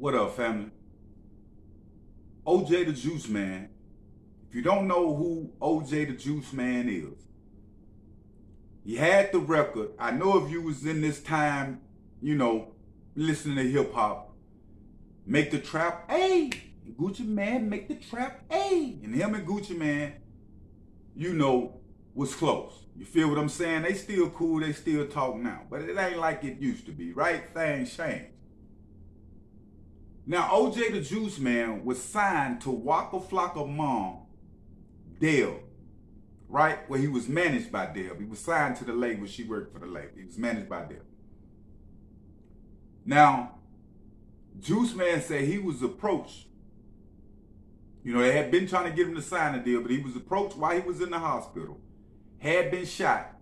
What up, family? OJ the Juice Man. If you don't know who OJ the Juice Man is, he had the record. I know if you was in this time, listening to hip hop, make the trap, hey, Gucci Man, make the trap, hey. And him and Gucci Man, was close. You feel what I'm saying? They still cool, they still talk now. But it ain't like it used to be, right? Things change. Now, OJ the Juice Man was signed to Waka Flocka mom, Dell, right? Where he was managed by Dell. He was signed to the label. She worked for the label. He was managed by Dell. Now, Juice Man said he was approached. They had been trying to get him to sign a deal, but he was approached while he was in the hospital. Had been shot.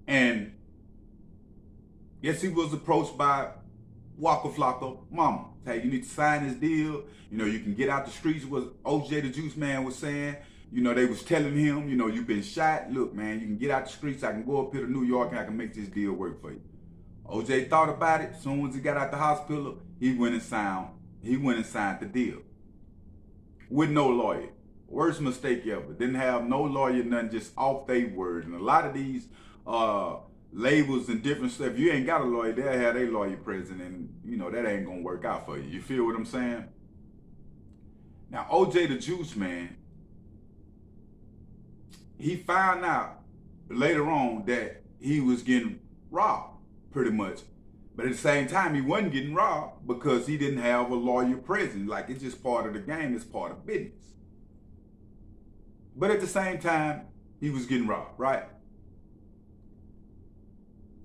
And yes, he was approached by Waka Flocka mama. Hey, you need to sign this deal. You can get out the streets, what OJ the Juice Man was saying. They was telling him, you've been shot. Look, man, you can get out the streets. I can go up here to New York and I can make this deal work for you. OJ thought about it. As soon as he got out the hospital, he went and signed the deal. With no lawyer. Worst mistake ever. Didn't have no lawyer, nothing, just off they word. And a lot of these labels and different stuff, if you ain't got a lawyer, they'll have their lawyer present, and that ain't gonna work out for you. You feel what I'm saying? Now, OJ the Juice Man, he found out later on that he was getting robbed, pretty much. But at the same time, he wasn't getting robbed because he didn't have a lawyer present. Like, it's just part of the game, it's part of business. But at the same time, he was getting robbed, right?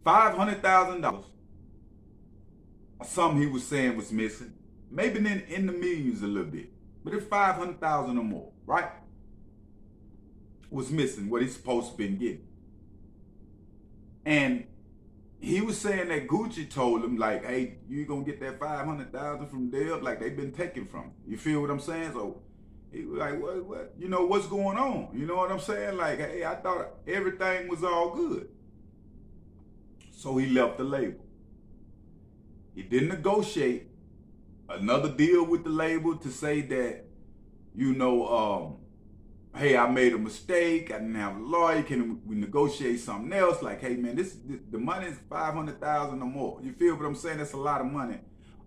$500,000. Something he was saying was missing. Maybe in the millions a little bit. But it's $500,000 or more, right? Was missing what he's supposed to been getting. And he was saying that Gucci told him, like, hey, you gonna get that $500,000 from Dell, like they've been taking from him. You feel what I'm saying? So he was like, what? What's going on? You know what I'm saying? Like, hey, I thought everything was all good. So he left the label. He didn't negotiate another deal with the label to say that, hey, I made a mistake. I didn't have a lawyer. Can we negotiate something else? Like, hey, man, the money is $500,000 or more. You feel what I'm saying? That's a lot of money,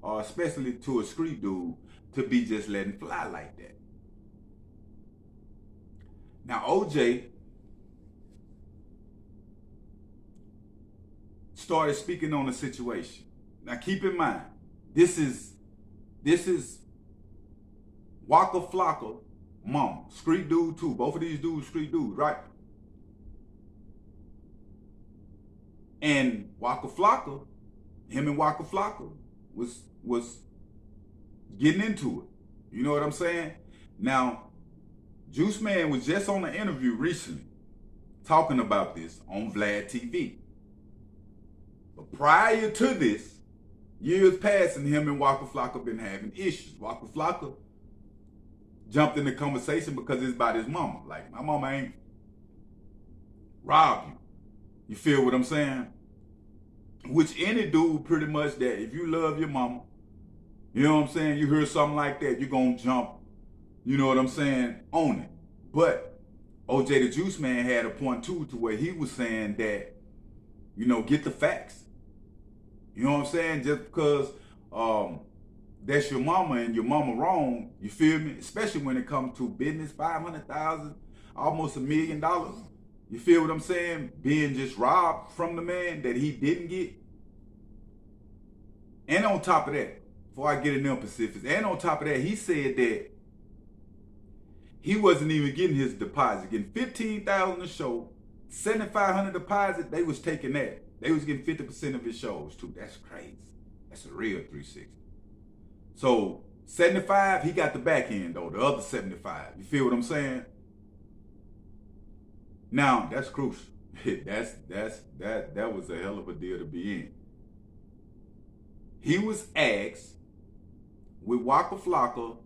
especially to a street dude, to be just letting fly like that. Now, OJ started speaking on the situation. Now, keep in mind, this is Waka Flocka mom, street dude too. Both of these dudes, street dudes, right? And Waka Flocka, him and Waka Flocka was getting into it. You know what I'm saying? Now, Juice Man was just on an interview recently talking about this on Vlad TV. But prior to this, years passing, him and Waka Flocka been having issues. Waka Flocka jumped in the conversation because it's about his mama. Like, my mama ain't robbed you. You feel what I'm saying? Which any dude pretty much that if you love your mama, you know what I'm saying, you hear something like that, you're gonna jump, you know what I'm saying, on it. But OJ the Juice Man had a point too to where he was saying that, get the facts. You know what I'm saying? Just because that's your mama and your mama wrong, you feel me? Especially when it comes to business, $500,000, almost $1 million. You feel what I'm saying? Being just robbed from the man that he didn't get. And on top of that, before I get in them specifics, and on top of that, he said that he wasn't even getting his deposit, getting $15,000 a show, $7,500 deposit. They was taking that. They was getting 50% of his shows too. That's crazy. That's a real 360. So 75, he got the back end though, the other 75. You feel what I'm saying? Now that's crucial. that was a hell of a deal to be in. He was asked with Waka Flocka,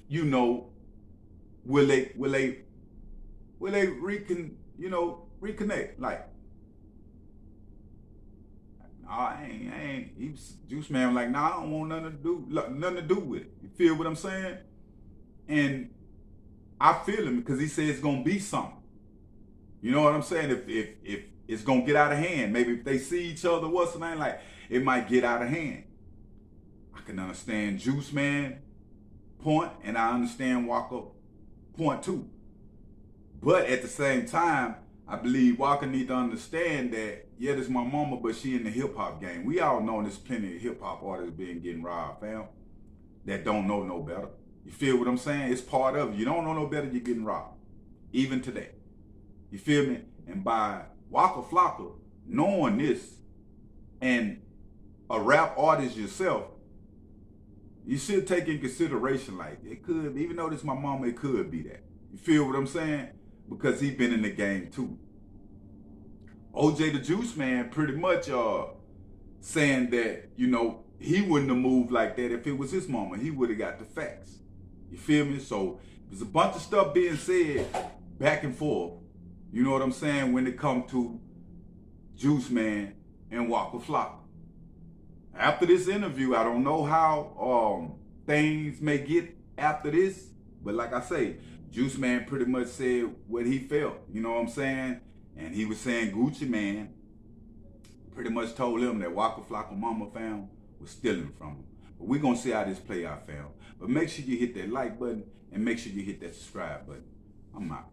will they reconnect? Like, I ain't. He Juiceman was like, nah, I don't want nothing to do with it. You feel what I'm saying? And I feel him because he said it's gonna be something. You know what I'm saying? If it's gonna get out of hand, maybe if they see each other, what's the name, like it might get out of hand. I can understand Juiceman point, and I understand Waka point too. But at the same time, I believe Waka need to understand that, yeah, this is my mama, but she in the hip hop game. We all know there's plenty of hip hop artists getting robbed, fam, that don't know no better. You feel what I'm saying? It's part of it. You don't know no better, you're getting robbed. Even today. You feel me? And by Waka Flocka knowing this, and a rap artist yourself, you should take in consideration, like, it could, even though this is my mama, it could be that. You feel what I'm saying? Because he been in the game too. OJ the Juiceman pretty much saying that, you know, he wouldn't have moved like that if it was his mama. He would have got the facts. You feel me? So there's a bunch of stuff being said back and forth. You know what I'm saying? When it comes to Juiceman and Waka Flocka. After this interview, I don't know how things may get after this, but like I say, Juiceman pretty much said what he felt. You know what I'm saying? And he was saying Gucci Man pretty much told him that Waka Flocka mama fam was stealing from him. But we're going to see how this play out, fam. But make sure you hit that like button and make sure you hit that subscribe button. I'm out.